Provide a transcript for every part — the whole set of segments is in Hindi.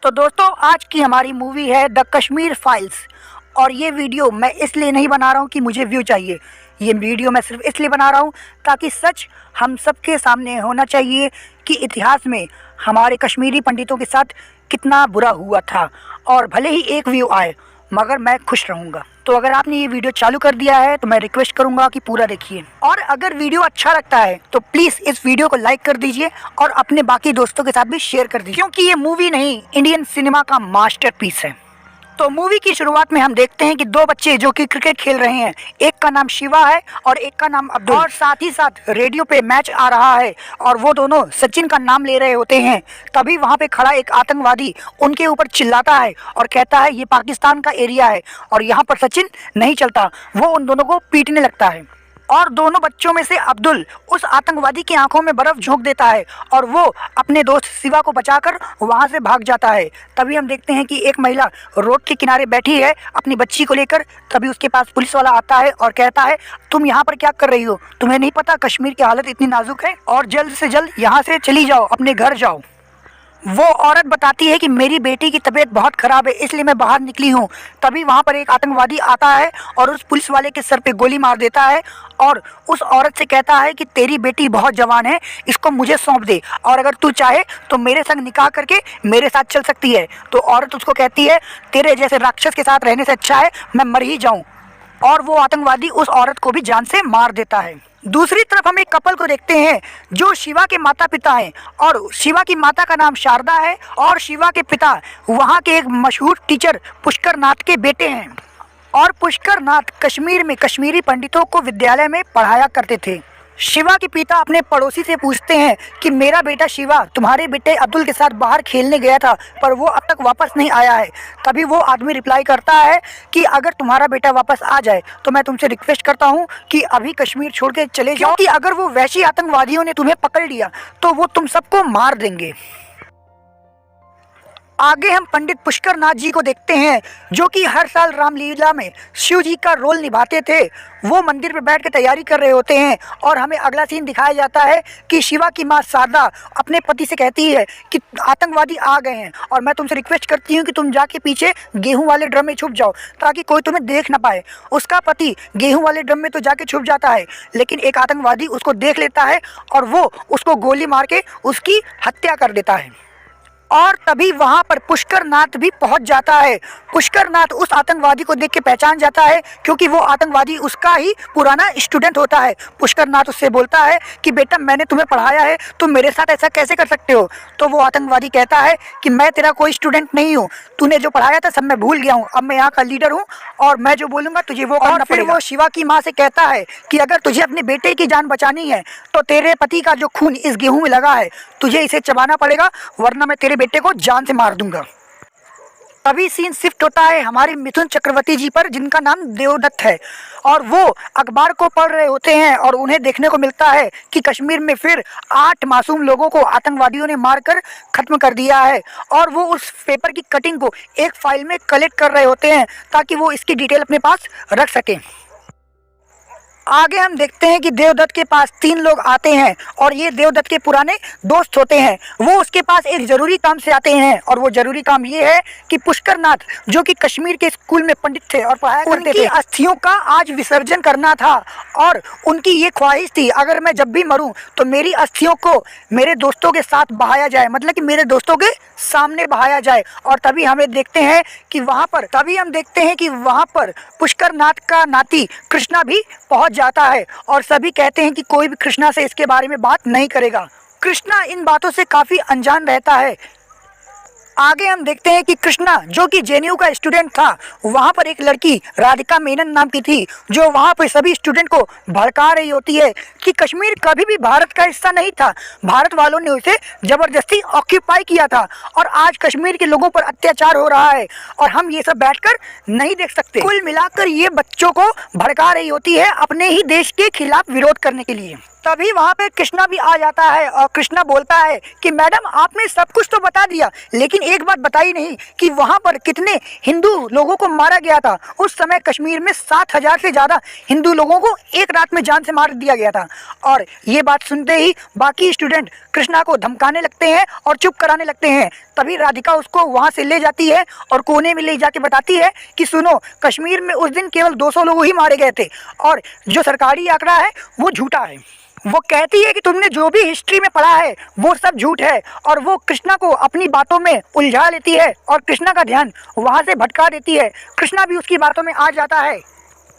तो दोस्तों आज की हमारी मूवी है द कश्मीर फाइल्स। और ये वीडियो मैं इसलिए नहीं बना रहा हूँ कि मुझे व्यू चाहिए। ये वीडियो मैं सिर्फ इसलिए बना रहा हूँ ताकि सच हम सबके सामने होना चाहिए कि इतिहास में हमारे कश्मीरी पंडितों के साथ कितना बुरा हुआ था। और भले ही एक व्यू आए मगर मैं खुश रहूँगा। तो अगर आपने ये वीडियो चालू कर दिया है तो मैं रिक्वेस्ट करूँगा कि पूरा देखिए। और अगर वीडियो अच्छा लगता है तो प्लीज़ इस वीडियो को लाइक कर दीजिए और अपने बाकी दोस्तों के साथ भी शेयर कर दीजिए, क्योंकि ये मूवी नहीं, इंडियन सिनेमा का मास्टरपीस है। तो मूवी की शुरुआत में हम देखते हैं कि दो बच्चे जो कि क्रिकेट खेल रहे हैं, एक का नाम शिवा है और एक का नाम अब्दुल, और साथ ही साथ रेडियो पे मैच आ रहा है और वो दोनों सचिन का नाम ले रहे होते हैं। तभी वहाँ पे खड़ा एक आतंकवादी उनके ऊपर चिल्लाता है और कहता है ये पाकिस्तान का एरिया है और यहाँ पर सचिन नहीं चलता। वो उन दोनों को पीटने लगता है और दोनों बच्चों में से अब्दुल उस आतंकवादी की आंखों में बर्फ झोंक देता है और वो अपने दोस्त शिवा को बचाकर वहां से भाग जाता है। तभी हम देखते हैं कि एक महिला रोड के किनारे बैठी है अपनी बच्ची को लेकर। तभी उसके पास पुलिस वाला आता है और कहता है तुम यहाँ पर क्या कर रही हो, तुम्हें नहीं पता कश्मीर की हालत इतनी नाजुक है और जल्द से जल्द यहाँ से चली जाओ, अपने घर जाओ। वो औरत बताती है कि मेरी बेटी की तबीयत बहुत ख़राब है इसलिए मैं बाहर निकली हूँ। तभी वहाँ पर एक आतंकवादी आता है और उस पुलिस वाले के सर पे गोली मार देता है और उस औरत से कहता है कि तेरी बेटी बहुत जवान है, इसको मुझे सौंप दे और अगर तू चाहे तो मेरे संग निकाह करके मेरे साथ चल सकती है। तो औरत उसको कहती है तेरे जैसे राक्षस के साथ रहने से अच्छा है मैं मर ही जाऊँ, और वो आतंकवादी उस औरत को भी जान से मार देता है। दूसरी तरफ हम एक कपल को देखते हैं जो शिवा के माता पिता हैं और शिवा की माता का नाम शारदा है और शिवा के पिता वहाँ के एक मशहूर टीचर पुष्कर नाथ के बेटे हैं। और पुष्कर नाथ कश्मीर में कश्मीरी पंडितों को विद्यालय में पढ़ाया करते थे। शिवा के पिता अपने पड़ोसी से पूछते हैं कि मेरा बेटा शिवा तुम्हारे बेटे अब्दुल के साथ बाहर खेलने गया था पर वो अब तक वापस नहीं आया है। तभी वो आदमी रिप्लाई करता है कि अगर तुम्हारा बेटा वापस आ जाए तो मैं तुमसे रिक्वेस्ट करता हूँ कि अभी कश्मीर छोड़ के चले जाओ, कि अगर वो वैशी आतंकवादियों ने तुम्हें पकड़ लिया तो वो तुम सबको मार देंगे। आगे हम पंडित पुष्कर नाथ जी को देखते हैं जो कि हर साल रामलीला में शिव जी का रोल निभाते थे। वो मंदिर पर बैठ के तैयारी कर रहे होते हैं और हमें अगला सीन दिखाया जाता है कि शिवा की माँ शारदा अपने पति से कहती है कि आतंकवादी आ गए हैं और मैं तुमसे रिक्वेस्ट करती हूँ कि तुम जाके पीछे गेहूं वाले ड्रम में छुप जाओ ताकि कोई तुम्हें देख ना पाए। उसका पति गेहूं वाले ड्रम में तो जाके छुप जाता है लेकिन एक आतंकवादी उसको देख लेता है और वो उसको गोली मार के उसकी हत्या कर देता है। और तभी वहां पर पुष्कर नाथ भी पहुंच जाता है। पुष्कर नाथ उस आतंकवादी को देख के पहचान जाता है क्योंकि वो आतंकवादी उसका ही पुराना स्टूडेंट होता है। पुष्कर नाथ उससे बोलता है कि बेटा मैंने तुम्हें पढ़ाया है, तुम मेरे साथ ऐसा कैसे कर सकते हो। तो वो आतंकवादी कहता है कि मैं तेरा कोई स्टूडेंट नहीं हूँ, तूने जो पढ़ाया था सब मैं भूल गया हूँ, अब मैं यहाँ का लीडर हूँ और मैं जो बोलूँगा तुझे वो करना पड़ेगा। फिर वो शिवा की माँ से कहता है कि अगर तुझे अपने बेटे की जान बचानी है तो तेरे पति का जो खून इस गेहूं में लगा है तुझे इसे चबाना पड़ेगा वरना मैं तेरे बेटे को जान से मार दूंगा। तभी सीन शिफ्ट होता है हमारे मिथुन चक्रवर्ती जी पर जिनका नाम देवदत्त है और वो अखबार को पढ़ रहे होते हैं और उन्हें देखने को मिलता है कि कश्मीर में फिर 8 मासूम लोगों को आतंकवादियों ने मारकर खत्म कर दिया है। और वो उस पेपर की कटिंग को एक फाइल में कलेक्ट कर रहे होते हैं ताकि वो इसकी डिटेल अपने पास रख सकें। आगे हम देखते हैं कि देवदत्त के पास 3 लोग आते हैं और ये देवदत्त के पुराने दोस्त होते हैं। वो उसके पास एक ज़रूरी काम से आते हैं और वो ज़रूरी काम ये है कि पुष्कर नाथ जो कि कश्मीर के स्कूल में पंडित थे और पढ़ाया करते थे, अस्थियों का आज विसर्जन करना था और उनकी ये ख्वाहिश थी अगर मैं जब भी मरूं तो मेरी अस्थियों को मेरे दोस्तों के साथ बहाया जाए, मतलब कि मेरे दोस्तों के सामने बहाया जाए। और तभी हम देखते हैं कि वहाँ पर पुष्कर नाथ का नाती कृष्णा भी पहुँच जाता है और सभी कहते हैं कि कोई भी कृष्णा से इसके बारे में बात नहीं करेगा। कृष्णा इन बातों से काफ़ी अनजान रहता है। आगे हम देखते हैं कि कृष्णा जो कि जेएनयू का स्टूडेंट था, वहाँ पर एक लड़की राधिका मेनन नाम की थी जो वहाँ पर सभी स्टूडेंट को भड़का रही होती है कि कश्मीर कभी भी भारत का हिस्सा नहीं था, भारत वालों ने उसे ज़बरदस्ती ऑक्यूपाई किया था और आज कश्मीर के लोगों पर अत्याचार हो रहा है और हम ये सब बैठकर नहीं देख सकते। कुल मिलाकर ये बच्चों को भड़का रही होती है अपने ही देश के खिलाफ विरोध करने के लिए। तभी वहाँ पे कृष्णा भी आ जाता है और कृष्णा बोलता है कि मैडम आपने सब कुछ तो बता दिया लेकिन एक बात बताई नहीं कि वहाँ पर कितने हिंदू लोगों को मारा गया था। उस समय कश्मीर में 7,000 से ज़्यादा हिंदू लोगों को एक रात में जान से मार दिया गया था। और ये बात सुनते ही बाकी स्टूडेंट कृष्णा को धमकाने लगते हैं और चुप कराने लगते हैं। तभी राधिका उसको वहाँ से ले जाती है और कोने में ले जाके बताती है कि सुनो, कश्मीर में उस दिन केवल 200 लोग ही मारे गए थे और जो सरकारी आंकड़ा है वो झूठा है। वो कहती है कि तुमने जो भी हिस्ट्री में पढ़ा है वो सब झूठ है, और वो कृष्णा को अपनी बातों में उलझा लेती है और कृष्णा का ध्यान वहाँ से भटका देती है। कृष्णा भी उसकी बातों में आ जाता है।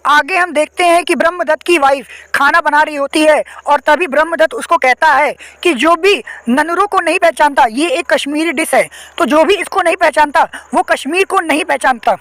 आगे हम देखते हैं कि ब्रह्मदत्त की वाइफ खाना बना रही होती है और तभी ब्रह्मदत्त उसको कहता है कि जो भी ननुरों को नहीं पहचानता, ये एक कश्मीरी डिश है, तो जो भी इसको नहीं पहचानता वो कश्मीर को नहीं पहचानता।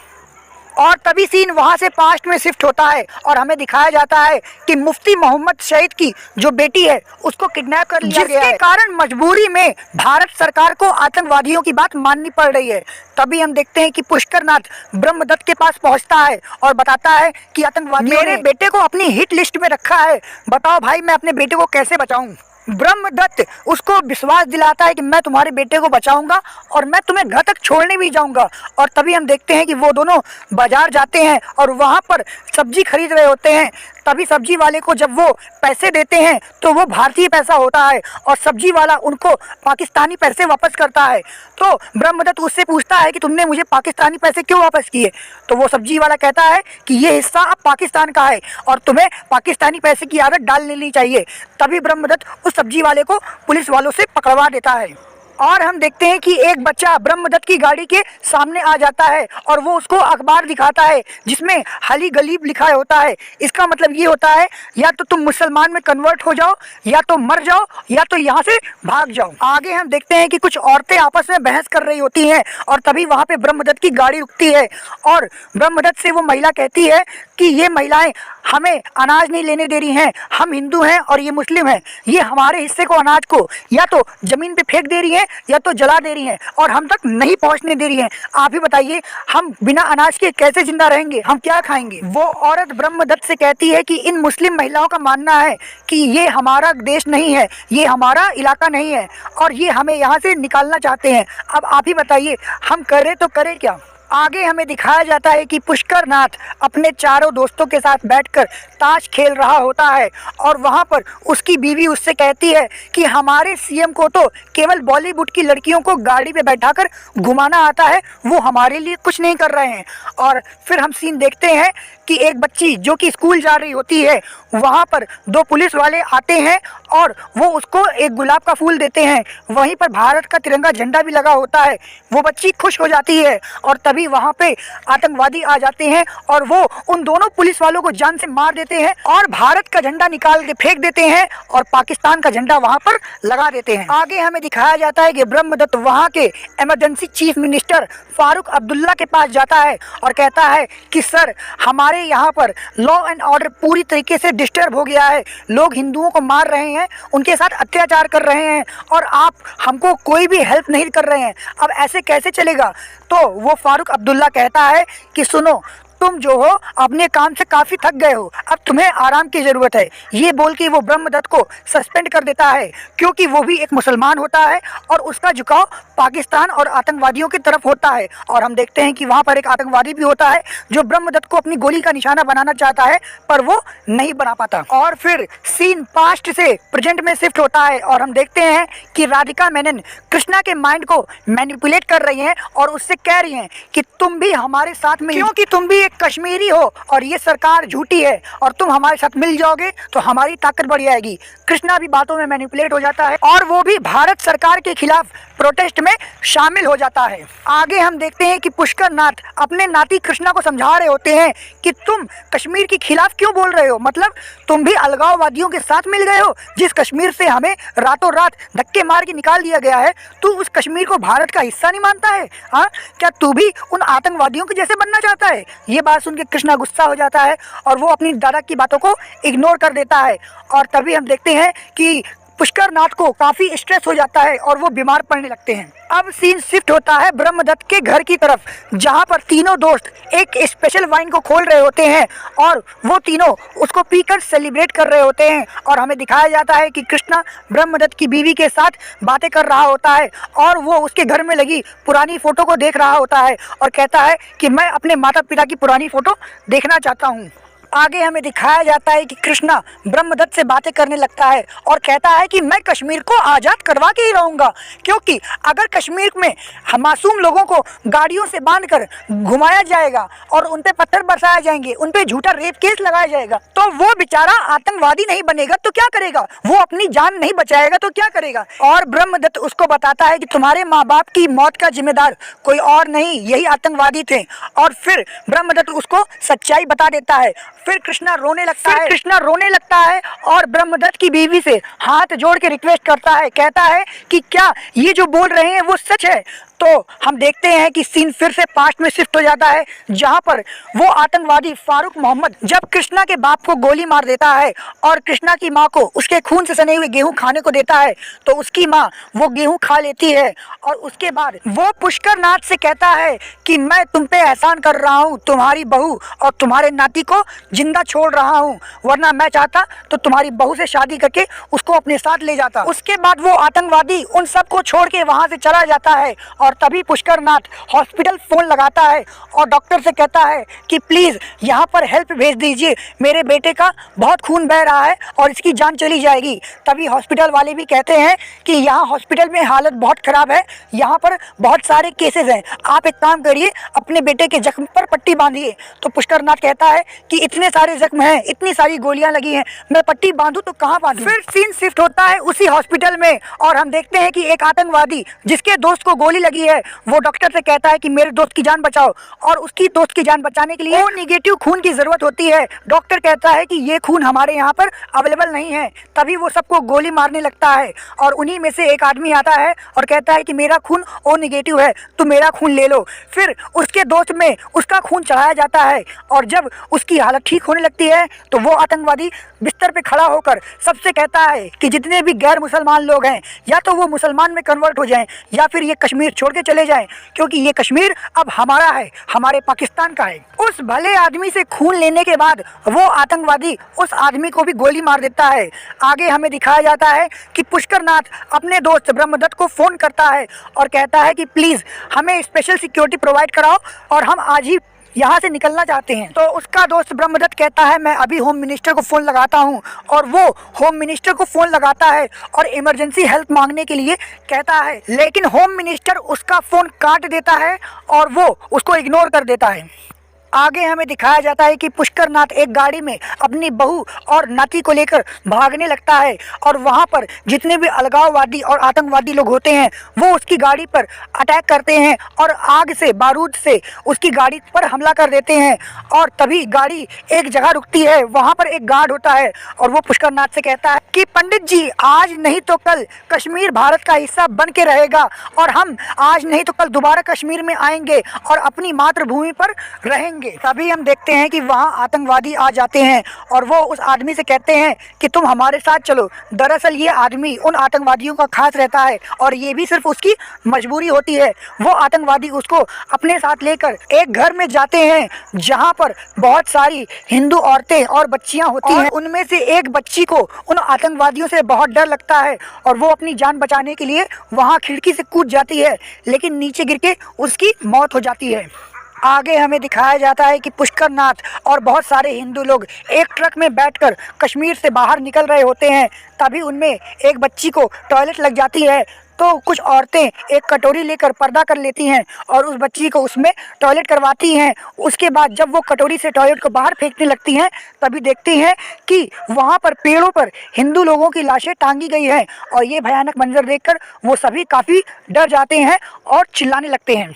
और तभी सीन वहाँ से पास्ट में शिफ्ट होता है और हमें दिखाया जाता है कि मुफ्ती मोहम्मद शहीद की जो बेटी है उसको किडनैप कर लिया गया है, जिसके कारण मजबूरी में भारत सरकार को आतंकवादियों की बात माननी पड़ रही है। तभी हम देखते हैं कि पुष्कर नाथ ब्रह्मदत्त के पास पहुंचता है और बताता है कि आतंकवादियों ने मेरे बेटे को अपनी हिट लिस्ट में रखा है, बताओ भाई मैं अपने बेटे को कैसे बचाऊं। ब्रह्मदत्त उसको विश्वास दिलाता है कि मैं तुम्हारे बेटे को बचाऊंगा और मैं तुम्हें घर तक छोड़ने भी जाऊंगा। और तभी हम देखते हैं कि वो दोनों बाजार जाते हैं और वहाँ पर सब्जी खरीद रहे होते हैं। तभी सब्जी वाले को जब वो पैसे देते हैं तो वो भारतीय पैसा होता है और सब्जी वाला उनको पाकिस्तानी पैसे वापस करता है। तो ब्रह्मदत्त उससे पूछता है कि तुमने मुझे पाकिस्तानी पैसे क्यों वापस किए, तो वो सब्जी वाला कहता है कि ये हिस्सा अब पाकिस्तान का है और तुम्हें पाकिस्तानी पैसे की आदत डाल लेनी चाहिए। तभी ब्रह्मदत्त उस सब्जी वाले को पुलिस वालों से पकड़वा देता है। और हम देखते हैं कि एक बच्चा ब्रह्मदत्त की गाड़ी के सामने आ जाता है और वो उसको अखबार दिखाता है जिसमें हली गलीब लिखा होता है। इसका मतलब ये होता है या तो तुम मुसलमान में कन्वर्ट हो जाओ, या तो मर जाओ, या तो यहाँ से भाग जाओ। आगे हम देखते हैं कि कुछ औरतें आपस में बहस कर रही होती हैं और तभी वहाँ पे ब्रह्मदत्त की गाड़ी रुकती है और ब्रह्मदत्त से वो महिला कहती है कि ये महिलाएं हमें अनाज नहीं लेने दे रही हैं, हम हिंदू हैं और ये मुस्लिम हैं, ये हमारे हिस्से को अनाज को या तो ज़मीन पे फेंक दे रही हैं या तो जला दे रही हैं और हम तक नहीं पहुंचने दे रही हैं। आप ही बताइए हम बिना अनाज के कैसे जिंदा रहेंगे, हम क्या खाएंगे। वो औरत ब्रह्मदत्त से कहती है कि इन मुस्लिम महिलाओं का मानना है कि ये हमारा देश नहीं है, ये हमारा इलाका नहीं है और ये हमें यहाँ से निकालना चाहते हैं। अब आप ही बताइए हम करें तो करें क्या। आगे हमें दिखाया जाता है कि पुष्कर नाथ अपने चारों दोस्तों के साथ बैठकर ताश खेल रहा होता है और वहाँ पर उसकी बीवी उससे कहती है कि हमारे सीएम को तो केवल बॉलीवुड की लड़कियों को गाड़ी पे बैठाकर घुमाना आता है, वो हमारे लिए कुछ नहीं कर रहे हैं। और फिर हम सीन देखते हैं कि एक बच्ची जो कि स्कूल जा रही होती है, वहाँ पर दो पुलिस वाले आते हैं और वो उसको एक गुलाब का फूल देते हैं, वहीं पर भारत का तिरंगा झंडा भी लगा होता है। वो बच्ची खुश हो जाती है और तभी वहाँ पे आतंकवादी आ जाते हैं और वो उन दोनों पुलिस वालों को जान से मार देते हैं और भारत का झंडा निकाल के फेंक देते हैं और पाकिस्तान का झंडा वहाँ पर लगा देते हैं। आगे हमें दिखाया जाता है कि ब्रह्मदत्त वहाँ के emergency chief minister Farooq Abdullah के पास जाता है और कहता है कि सर हमारे यहाँ पर लॉ एंड ऑर्डर पूरी तरीके से डिस्टर्ब हो गया है, लोग हिंदुओं को मार रहे हैं, उनके साथ अत्याचार कर रहे हैं और आप हमको कोई भी हेल्प नहीं कर रहे हैं, अब ऐसे कैसे चलेगा। तो वो फारूक अब्दुल्ला कहता है कि सुनो, तुम जो हो अपने काम से काफ़ी थक गए हो, अब तुम्हें आराम की ज़रूरत है। ये बोल के वो ब्रह्मदत्त को सस्पेंड कर देता है क्योंकि वो भी एक मुसलमान होता है और उसका झुकाव पाकिस्तान और आतंकवादियों की तरफ होता है। और हम देखते हैं कि वहाँ पर एक आतंकवादी भी होता है जो ब्रह्मदत्त को अपनी गोली का निशाना बनाना चाहता है पर वो नहीं बना पाता। और फिर सीन पास्ट से प्रेजेंट में शिफ्ट होता है और हम देखते हैं कि राधिका मेनन कृष्णा के माइंड को मैनिपुलेट कर रही हैं और उससे कह रही हैं कि तुम भी हमारे साथ में, क्योंकि तुम भी कश्मीरी हो और ये सरकार झूठी है और तुम हमारे साथ मिल जाओगे तो हमारी ताकत बढ़ जाएगी। कृष्णा भी बातों में मैनिपुलेट हो जाता है और वो भी भारत सरकार के खिलाफ प्रोटेस्ट में शामिल हो जाता है। आगे हम देखते हैं कि पुष्कर नाथ अपने नाती कृष्णा को समझा रहे होते हैं कि तुम कश्मीर के खिलाफ क्यों बोल रहे हो, मतलब तुम भी अलगाववादियों के साथ मिल गए हो। जिस कश्मीर से हमें रातों रात धक्के मार के निकाल दिया गया है, तू उस कश्मीर को भारत का हिस्सा नहीं मानता है। हाँ, क्या तू भी उन आतंकवादियों के जैसे बनना चाहता है। ये बात सुन के कृष्णा गुस्सा हो जाता है और वो अपनी दादा की बातों को इग्नोर कर देता है। और तभी हम देखते हैं कि पुष्कर नाथ को काफ़ी स्ट्रेस हो जाता है और वो बीमार पड़ने लगते हैं। अब सीन शिफ्ट होता है ब्रह्मदत्त के घर की तरफ, जहाँ पर तीनों दोस्त एक स्पेशल वाइन को खोल रहे होते हैं और वो तीनों उसको पीकर सेलिब्रेट कर रहे होते हैं। और हमें दिखाया जाता है कि कृष्णा ब्रह्मदत्त की बीवी के साथ बातें कर रहा होता है और वो उसके घर में लगी पुरानी फ़ोटो को देख रहा होता है और कहता है कि मैं अपने माता पिता की पुरानी फ़ोटो देखना चाहता हूँ। आगे हमें दिखाया जाता है कि कृष्णा ब्रह्मदत्त से बातें करने लगता है और कहता है कि मैं कश्मीर को आज़ाद करवा के ही रहूँगा, क्योंकि अगर कश्मीर में मासूम लोगों को गाड़ियों से बांधकर घुमाया जाएगा और उन पे पत्थर बरसाए जाएंगे, उन पे झूठा रेप केस लगाया जाएगा, तो वो बेचारा आतंकवादी नहीं बनेगा तो क्या करेगा, वो अपनी जान नहीं बचाएगा तो क्या करेगा। और ब्रह्मदत्त उसको बताता है कि तुम्हारे माँ बाप की मौत का जिम्मेदार कोई और नहीं, यही आतंकवादी थे। और फिर ब्रह्मदत्त उसको सच्चाई बता देता है। फिर कृष्णा रोने लगता है और ब्रह्मदत्त की बीवी से हाथ जोड़ के रिक्वेस्ट करता है, कहता है कि क्या ये जो बोल रहे हैं वो सच है। तो हम देखते हैं कि सीन फिर से पास्ट में शिफ्ट हो जाता है, जहां पर वो आतंकवादी फारूक मोहम्मद जब कृष्णा के बाप को गोली मार देता है और कृष्णा की माँ को उसके खून से सने हुए गेहूं खाने को देता है, तो उसकी माँ वो गेहूं खा लेती है। और उसके बाद वो पुष्कर नाथ से कहता है कि मैं तुम पे एहसान कर रहा हूँ, तुम्हारी बहू और तुम्हारे नाती को जिंदा छोड़ रहा हूँ, वरना मैं चाहता तो तुम्हारी बहू से शादी करके उसको अपने साथ ले जाता। उसके बाद वो आतंकवादी उन सबको छोड़ के वहाँ से चला जाता है। और तभी पुष्कर नाथ हॉस्पिटल फ़ोन लगाता है और डॉक्टर से कहता है कि प्लीज़ यहाँ पर हेल्प भेज दीजिए, मेरे बेटे का बहुत खून बह रहा है और इसकी जान चली जाएगी। तभी हॉस्पिटल वाले भी कहते हैं कि यहाँ हॉस्पिटल में हालत बहुत ख़राब है, यहाँ पर बहुत सारे केसेस हैं, आप एक काम करिए, अपने बेटे के जख्म पर पट्टी बांधिए। तो पुष्कर नाथ कहता है कि इतने सारे जख्म हैं, इतनी सारी गोलियाँ लगी हैं, मैं पट्टी बांधूँ तो कहाँ बांधूँ। फिर सीन शिफ्ट होता है उसी हॉस्पिटल में और हम देखते हैं कि एक आतंकवादी जिसके दोस्त को गोली लगी है, वो डॉक्टर से कहता है कि मेरे दोस्त की जान बचाओ। और उसकी दोस्त की जान बचाने के लिए वो निगेटिव खून की ज़रूरत होती है। डॉक्टर कहता है कि ये खून हमारे यहाँ पर अवेलेबल नहीं है। तभी वो सबको गोली मारने लगता है और उन्हीं में से एक आदमी आता है और कहता है कि मेरा खून ओ निगेटिव है, तुम मेरा खून ले लो। फिर उसके दोस्त में उसका खून चढ़ाया जाता है और जब उसकी हालत ठीक होने लगती है तो वो आतंकवादी बिस्तर पे खड़ा होकर सबसे कहता है कि जितने भी गैर मुसलमान लोग हैं, या तो वो मुसलमान में कन्वर्ट हो जाएं या फिर ये कश्मीर छोड़ के चले जाएं, क्योंकि ये कश्मीर अब हमारा है, हमारे पाकिस्तान का है। उस भले आदमी से खून लेने के बाद वो आतंकवादी उस आदमी को भी गोली मार देता है। आगे हमें दिखाया जाता है कि पुष्कर नाथ अपने दोस्त ब्रह्मदत्त को फ़ोन करता है और कहता है कि प्लीज़ हमें स्पेशल सिक्योरिटी प्रोवाइड कराओ और हम आज ही यहाँ से निकलना चाहते हैं। तो उसका दोस्त ब्रह्मदत्त कहता है मैं अभी होम मिनिस्टर को फ़ोन लगाता हूँ। और वो होम मिनिस्टर को फ़ोन लगाता है और इमरजेंसी हेल्प मांगने के लिए कहता है, लेकिन होम मिनिस्टर उसका फ़ोन काट देता है और वो उसको इग्नोर कर देता है। आगे हमें दिखाया जाता है कि पुष्कर नाथ एक गाड़ी में अपनी बहू और नाती को लेकर भागने लगता है और वहाँ पर जितने भी अलगाववादी और आतंकवादी लोग होते हैं वो उसकी गाड़ी पर अटैक करते हैं और आग से, बारूद से उसकी गाड़ी पर हमला कर देते हैं। और तभी गाड़ी एक जगह रुकती है, वहाँ पर एक गार्ड होता है और वो पुष्कर नाथ से कहता है कि पंडित जी, आज नहीं तो कल कश्मीर भारत का हिस्सा बन के रहेगा और हम आज नहीं तो कल दोबारा कश्मीर में आएंगे और अपनी मातृभूमि पर रहेंगे। तभी हम देखते हैं कि वहाँ आतंकवादी आ जाते हैं और वो उस आदमी से कहते हैं कि तुम हमारे साथ चलो। दरअसल ये आदमी उन आतंकवादियों का खास रहता है और ये भी सिर्फ उसकी मजबूरी होती है। वो आतंकवादी उसको अपने साथ लेकर एक घर में जाते हैं जहाँ पर बहुत सारी हिंदू औरतें और बच्चियाँ होती हैं। उनमें से एक बच्ची को उन आतंकवादियों से बहुत डर लगता है और वो अपनी जान बचाने के लिए वहाँ खिड़की से कूद जाती है, लेकिन नीचे गिर के उसकी मौत हो जाती है। आगे हमें दिखाया जाता है कि पुष्कर नाथ और बहुत सारे हिंदू लोग एक ट्रक में बैठकर कश्मीर से बाहर निकल रहे होते हैं। तभी उनमें एक बच्ची को टॉयलेट लग जाती है, तो कुछ औरतें एक कटोरी लेकर पर्दा कर लेती हैं और उस बच्ची को उसमें टॉयलेट करवाती हैं। उसके बाद जब वो कटोरी से टॉयलेट को बाहर फेंकने लगती हैं, तभी देखती हैं कि वहाँ पर पेड़ों पर हिंदू लोगों की लाशें टांगी गई हैं और ये भयानक मंजर देखकर वो सभी काफ़ी डर जाते हैं और चिल्लाने लगते हैं।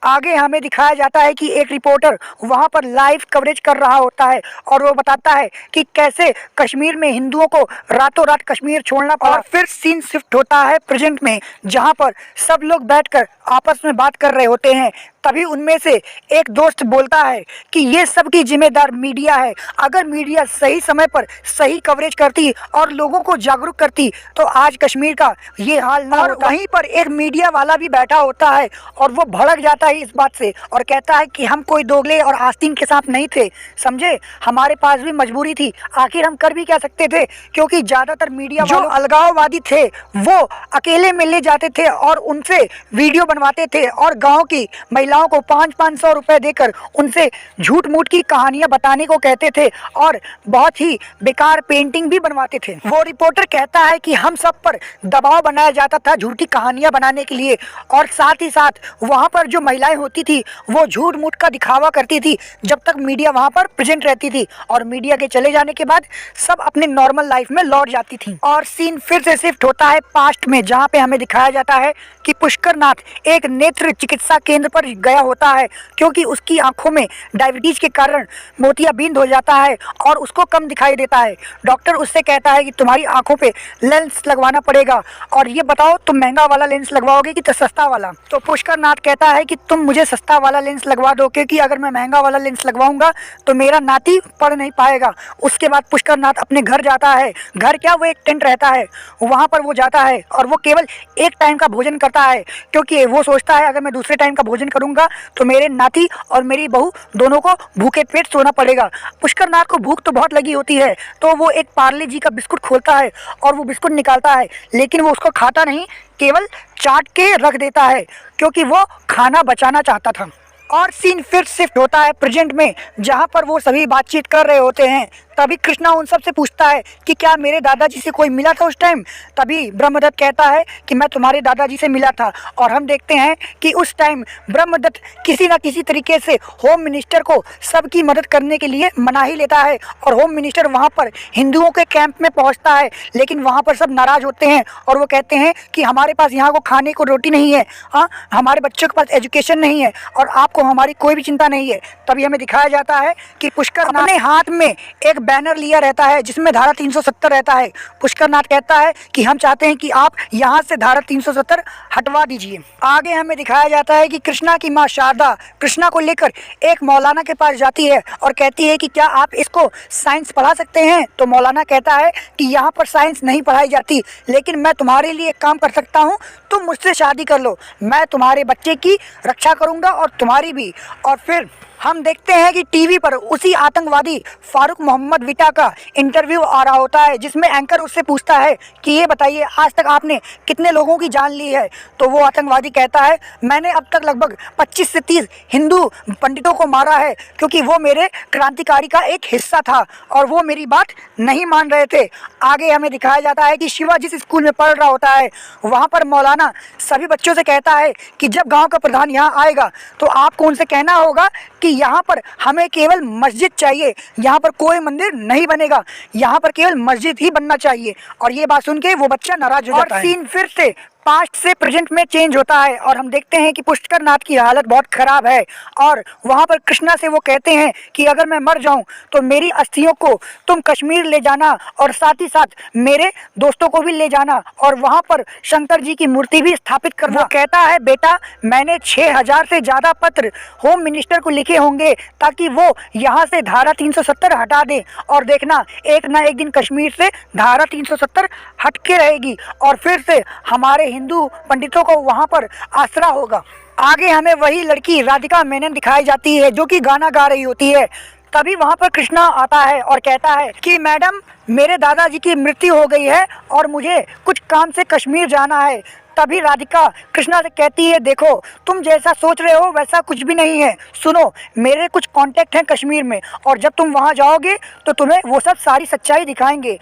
आगे हमें दिखाया जाता है कि एक रिपोर्टर वहाँ पर लाइव कवरेज कर रहा होता है और वो बताता है कि कैसे कश्मीर में हिंदुओं को रातों रात कश्मीर छोड़ना पड़ा। और फिर सीन शिफ्ट होता है प्रेजेंट में, जहाँ पर सब लोग बैठकर आपस में बात कर रहे होते हैं। तभी उनमें से एक दोस्त बोलता है कि ये सब की जिम्मेदार मीडिया है। अगर मीडिया सही समय पर सही कवरेज करती और लोगों को जागरूक करती तो आज कश्मीर का ये हाल ना होता। वहीं पर एक मीडिया वाला भी बैठा होता है और वो भड़क जाता है इस बात से और कहता है कि हम कोई दोगले और आस्तीन के साथ नहीं थे, समझे, हमारे पास भी मजबूरी थी, आखिर हम कर भी क्या सकते थे, क्योंकि ज़्यादातर मीडिया जो अलगाववादी थे वो अकेले मिलने जाते थे और उनसे वीडियो बनवाते थे और गाँव की महिला महिलाओं को 500-500 रुपए देकर उनसे झूठ मूठ की कहानियां बताने को कहते थे और बहुत ही बेकार पेंटिंग भी बनवाते थे। वो रिपोर्टर कहता है कि हम सब पर दबाव बनाया जाता था झूठी कहानियां बनाने के लिए, और साथ ही साथ वहाँ पर जो महिलाएं होती थी वो झूठ मूठ का दिखावा करती थी जब तक मीडिया वहाँ पर प्रेजेंट रहती थी, और मीडिया के चले जाने के बाद सब अपने नॉर्मल लाइफ में लौट जाती थी। और सीन फिर से शिफ्ट होता है पास्ट में, जहाँ पे हमें दिखाया जाता है कि पुष्कर नाथ एक नेत्र चिकित्सा केंद्र पर गया होता है क्योंकि उसकी आंखों में डायबिटीज के कारण मोतियाबिंद हो जाता है और उसको कम दिखाई देता है। डॉक्टर उससे कहता है कि तुम्हारी आंखों पे लेंस लगवाना पड़ेगा, और ये बताओ तुम महंगा वाला लेंस लगवाओगे कि सस्ता वाला। तो पुष्कर नाथ कहता है कि तुम मुझे सस्ता वाला लेंस लगवा दो, क्योंकि अगर मैं महंगा वाला लेंस लगवाऊंगा तो मेरा नाती पढ़ नहीं पाएगा। उसके बाद पुष्कर नाथ अपने घर जाता है। घर क्या, वो एक टेंट रहता है, वहाँ पर वो जाता है और वो केवल एक टाइम का भोजन करता है, क्योंकि वो सोचता है अगर मैं दूसरे टाइम का भोजन करूंगा तो मेरे नाती और मेरी बहू दोनों को भूखे पेट सोना पड़ेगा। पुष्कर नाथ को भूख तो बहुत लगी होती है, तो वो एक पार्ले जी का बिस्कुट खोलता है और वो बिस्कुट निकालता है, लेकिन वो उसको खाता नहीं, केवल चाट के रख देता है क्योंकि वो खाना बचाना चाहता था। और सीन फिर शिफ्ट होता है प्रेजेंट में, जहाँ पर वो सभी बातचीत कर रहे होते हैं। तभी कृष्णा उन सब से पूछता है कि क्या मेरे दादाजी से कोई मिला था उस टाइम। तभी ब्रह्मदत्त कहता है कि मैं तुम्हारे दादाजी से मिला था, और हम देखते हैं कि उस टाइम ब्रह्मदत्त किसी न किसी तरीके से होम मिनिस्टर को सबकी मदद करने के लिए मना ही लेता है, और होम मिनिस्टर वहाँ पर हिंदुओं के कैंप में पहुँचता है, लेकिन वहाँ पर सब नाराज़ होते हैं और वो कहते हैं कि हमारे पास यहाँ को खाने को रोटी नहीं है, हाँ हमारे बच्चों के पास एजुकेशन नहीं है, और आपको हमारी कोई भी चिंता नहीं है। तभी हमें दिखाया जाता है कि पुष्कर अपने हाथ में एक बैनर लिया रहता है जिसमें धारा 370 रहता है। पुष्कर नाथ कहता है कि हम चाहते हैं कि आप यहाँ से धारा 370 हटवा दीजिए। आगे हमें दिखाया जाता है कि कृष्णा की माँ शारदा कृष्णा को लेकर एक मौलाना के पास जाती है और कहती है कि क्या आप इसको साइंस पढ़ा सकते हैं। तो मौलाना कहता है कि यहाँ पर साइंस नहीं पढ़ाई जाती, लेकिन मैं तुम्हारे लिए एक काम कर सकता हूँ, तुम मुझसे शादी कर लो, मैं तुम्हारे बच्चे की रक्षा करूँगा और तुम्हारी भी। और फिर हम देखते हैं कि टीवी पर उसी आतंकवादी फारूक मोहम्मद विटा का इंटरव्यू आ रहा होता है, जिसमें एंकर उससे पूछता है कि ये बताइए आज तक आपने कितने लोगों की जान ली है। तो वो आतंकवादी कहता है मैंने अब तक लगभग 25 से 30 हिंदू पंडितों को मारा है, क्योंकि वो मेरे क्रांतिकारी का एक हिस्सा था और वो मेरी बात नहीं मान रहे थे। आगे हमें दिखाया जाता है कि शिवा जिस स्कूल में पढ़ रहा होता है वहाँ पर मौलाना सभी बच्चों से कहता है कि जब गाँव का प्रधान यहाँ आएगा तो आपको उनसे कहना होगा कि यहाँ पर हमें केवल मस्जिद चाहिए, यहाँ पर कोई मंदिर नहीं बनेगा, यहाँ पर केवल मस्जिद ही बनना चाहिए। और ये बात सुन के वो बच्चा नाराज हो जाता है। सीन फिर से पास्ट से प्रेजेंट में चेंज होता है और हम देखते हैं कि पुष्कर नाथ की हालत बहुत ख़राब है, और वहाँ पर कृष्णा से वो कहते हैं कि अगर मैं मर जाऊँ तो मेरी अस्थियों को तुम कश्मीर ले जाना और साथ ही साथ मेरे दोस्तों को भी ले जाना और वहाँ पर शंकर जी की मूर्ति भी स्थापित करना। वो कहता है बेटा मैंने 6000 से ज़्यादा पत्र होम मिनिस्टर को लिखे होंगे ताकि वो यहाँ से धारा 370 हटा दे, और देखना एक ना एक दिन कश्मीर से धारा 370 हट के रहेगी और फिर से हमारे हिंदू पंडितों को वहाँ पर आसरा होगा। आगे हमें वही लड़की राधिका मेनन दिखाई जाती है जो कि गाना गा रही होती है। तभी वहाँ पर कृष्णा आता है और कहता है कि मैडम मेरे दादाजी की मृत्यु हो गई है और मुझे कुछ काम से कश्मीर जाना है। तभी राधिका कृष्णा से कहती है देखो तुम जैसा सोच रहे हो वैसा कुछ भी नहीं है, सुनो मेरे कुछ कांटेक्ट हैं कश्मीर में और जब तुम वहाँ जाओगे तो तुम्हें वो सब सारी सच्चाई दिखाएंगे।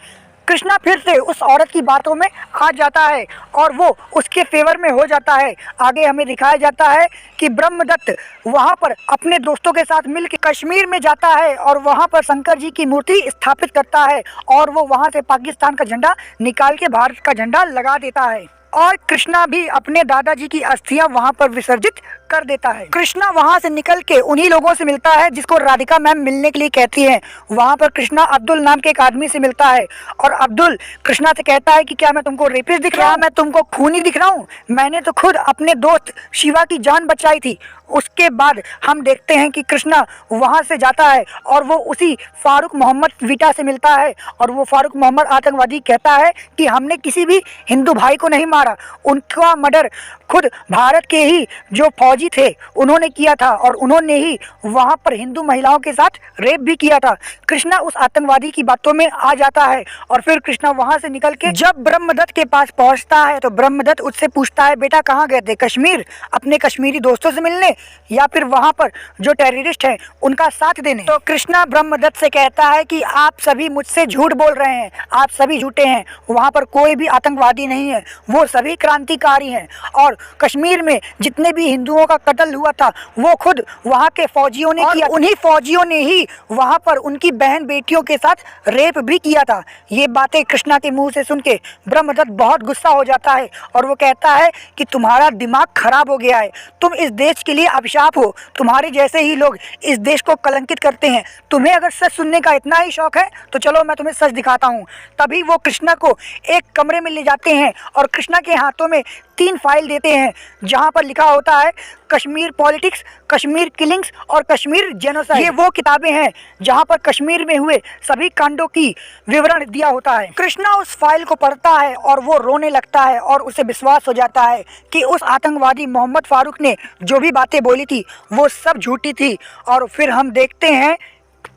कृष्णा फिर से उस औरत की बातों में आ जाता है और वो उसके फेवर में हो जाता है। आगे हमें दिखाया जाता है कि ब्रह्मदत्त वहाँ पर अपने दोस्तों के साथ मिलकर कश्मीर में जाता है और वहाँ पर शंकर जी की मूर्ति स्थापित करता है और वो वहाँ से पाकिस्तान का झंडा निकाल के भारत का झंडा लगा देता है और कृष्णा भी अपने दादाजी की अस्थियां वहां पर विसर्जित कर देता है। कृष्णा वहां से निकल के उन्हीं लोगों से मिलता है जिसको राधिका मैम मिलने के लिए कहती हैं। वहां पर कृष्णा अब्दुल नाम के एक आदमी से मिलता है और अब्दुल कृष्णा से कहता है कि क्या मैं तुमको रेपिस्ट दिख रहा हूँ, मैं तुमको खूनी दिख रहा हूँ, मैंने तो खुद अपने दोस्त शिवा की जान बचाई थी। उसके बाद हम देखते हैं कि कृष्णा वहां से जाता है और वो उसी फारूक मोहम्मद विटा से मिलता है और वो फारूक मोहम्मद आतंकवादी कहता है कि हमने किसी भी हिंदू भाई को नहीं मारा। मारा, उनका मर्डर खुद भारत के ही जो फौजी थे उन्होंने किया था और उन्होंने ही वहाँ पर हिंदू महिलाओं के साथ रेप भी किया था। कृष्णा उस आतंकवादी की बातों में आ जाता है और फिर कृष्णा वहाँ से निकल के जब ब्रह्मदत्त के पास पहुँचता है तो ब्रह्मदत्त उससे पूछता है, बेटा कहाँ गए थे? कश्मीर, अपने कश्मीरी दोस्तों से मिलने या फिर वहाँ पर जो टेररिस्ट हैं उनका साथ देने? तो कृष्णा ब्रह्मदत्त से कहता है कि आप सभी मुझसे झूठ बोल रहे हैं, आप सभी झूठे हैं, वहाँ पर कोई भी आतंकवादी नहीं है, वो सभी क्रांतिकारी हैं और कश्मीर में जितने भी हिंदुओं का कत्ल हुआ था वो खुद वहाँ के फौजियों ने किया, उन्हीं फौजियों ने ही वहाँ पर उनकी बहन बेटियों के साथ रेप भी किया था। ये बातें कृष्णा के मुंह से सुन के ब्रह्मदत्त बहुत गुस्सा हो जाता है और वो कहता है कि तुम्हारा दिमाग खराब हो गया है, तुम इस देश के लिए अभिशाप हो, तुम्हारे जैसे ही लोग इस देश को कलंकित करते हैं। तुम्हें अगर सच सुनने का इतना ही शौक है तो चलो मैं तुम्हें सच दिखाता हूँ। तभी वो कृष्णा को एक कमरे में ले जाते हैं और कृष्णा के हाथों में 3 फाइल देते हैं जहाँ पर लिखा होता है कश्मीर पॉलिटिक्स, कश्मीर किलिंग्स और कश्मीर जेनोसाइड। ये वो किताबें हैं जहाँ पर कश्मीर में हुए सभी कांडों की विवरण दिया होता है। कृष्णा उस फाइल को पढ़ता है और वो रोने लगता है और उसे विश्वास हो जाता है कि उस आतंकवादी मोहम्मद फारूक ने जो भी बातें बोली थी वो सब झूठी थी। और फिर हम देखते हैं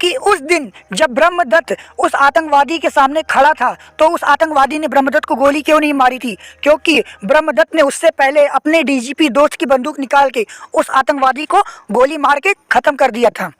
कि उस दिन जब ब्रह्मदत्त उस आतंकवादी के सामने खड़ा था तो उस आतंकवादी ने ब्रह्मदत्त को गोली क्यों नहीं मारी थी? क्योंकि ब्रह्मदत्त ने उससे पहले अपने डीजीपी दोस्त की बंदूक निकाल के उस आतंकवादी को गोली मार के ख़त्म कर दिया था।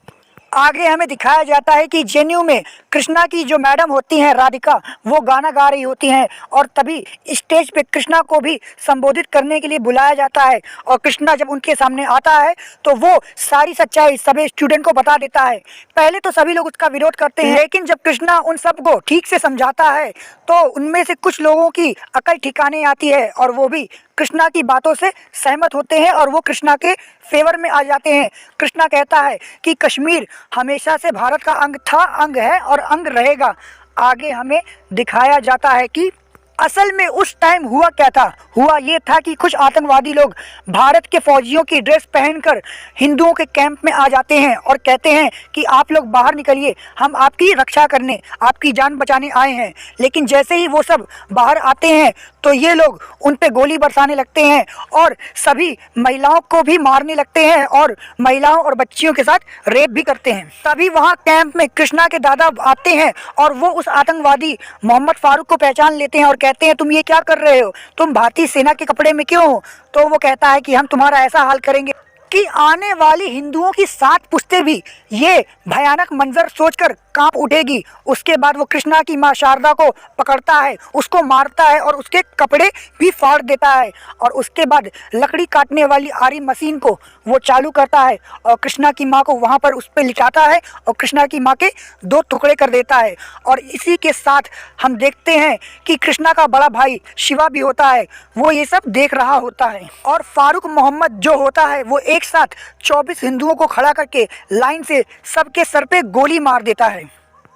आगे हमें दिखाया जाता है कि जेएनयू में कृष्णा की जो मैडम होती हैं राधिका, वो गाना गा रही होती हैं और तभी स्टेज पे कृष्णा को भी संबोधित करने के लिए बुलाया जाता है और कृष्णा जब उनके सामने आता है तो वो सारी सच्चाई सभी स्टूडेंट को बता देता है। पहले तो सभी लोग उसका विरोध करते हैं, लेकिन जब कृष्णा उन सबको ठीक से समझाता है तो उनमें से कुछ लोगों की अकल ठिकाने आती है और वो भी कृष्णा की बातों से सहमत होते हैं और वो कृष्णा के फेवर में आ जाते हैं। कृष्णा कहता है कि कश्मीर हमेशा से भारत का अंग था, अंग है और अंग रहेगा। आगे हमें दिखाया जाता है कि असल में उस टाइम हुआ क्या था। हुआ ये था कि कुछ आतंकवादी लोग भारत के फौजियों की ड्रेस पहनकर हिंदुओं के कैंप में आ जाते हैं और कहते हैं कि आप लोग बाहर निकलिए, हम आपकी रक्षा करने, आपकी जान बचाने आए हैं। लेकिन जैसे ही वो सब बाहर आते हैं तो ये लोग उन पे गोली बरसाने लगते हैं और सभी महिलाओं को भी मारने लगते हैं और महिलाओं और बच्चियों के साथ रेप भी करते हैं। तभी वहाँ कैंप में कृष्णा के दादा आते हैं और वो उस आतंकवादी मोहम्मद फारूक को पहचान लेते हैं और कहते हैं, तुम ये क्या कर रहे हो? तुम भारतीय सेना के कपड़े में क्यों हो? तो वो कहता है कि हम तुम्हारा ऐसा हाल करेंगे कि आने वाली हिंदुओं की 7 पुश्तें भी ये भयानक मंजर सोचकर कांप उठेगी। उसके बाद वो कृष्णा की मां शारदा को पकड़ता है, उसको मारता है और उसके कपड़े भी फाड़ देता है और उसके बाद लकड़ी काटने वाली आरी मशीन को वो चालू करता है और कृष्णा की मां को वहाँ पर उस पर लिटाता है और कृष्णा की मां के 2 टुकड़े कर देता है। और इसी के साथ हम देखते हैं कि कृष्णा का बड़ा भाई शिवा भी होता है, वो ये सब देख रहा होता है और फारूक मोहम्मद जो होता है वो एक साथ 24 हिंदुओं को खड़ा करके लाइन से सबके सर पे गोली मार देता है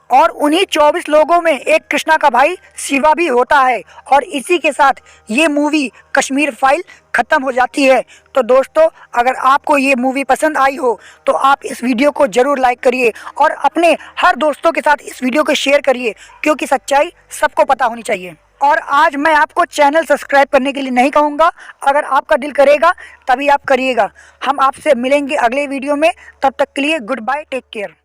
और उन्हीं 24 लोगों में एक कृष्णा का भाई शिवा भी होता है। और इसी के साथ ये मूवी कश्मीर फाइल ख़त्म हो जाती है। तो दोस्तों, अगर आपको ये मूवी पसंद आई हो तो आप इस वीडियो को ज़रूर लाइक करिए और अपने हर दोस्तों के साथ इस वीडियो को शेयर करिए, क्योंकि सच्चाई सबको पता होनी चाहिए। और आज मैं आपको चैनल सब्सक्राइब करने के लिए नहीं कहूँगा, अगर आपका दिल करेगा तभी आप करिएगा। हम आपसे मिलेंगे अगले वीडियो में, तब तक के लिए गुड बाय, टेक केयर।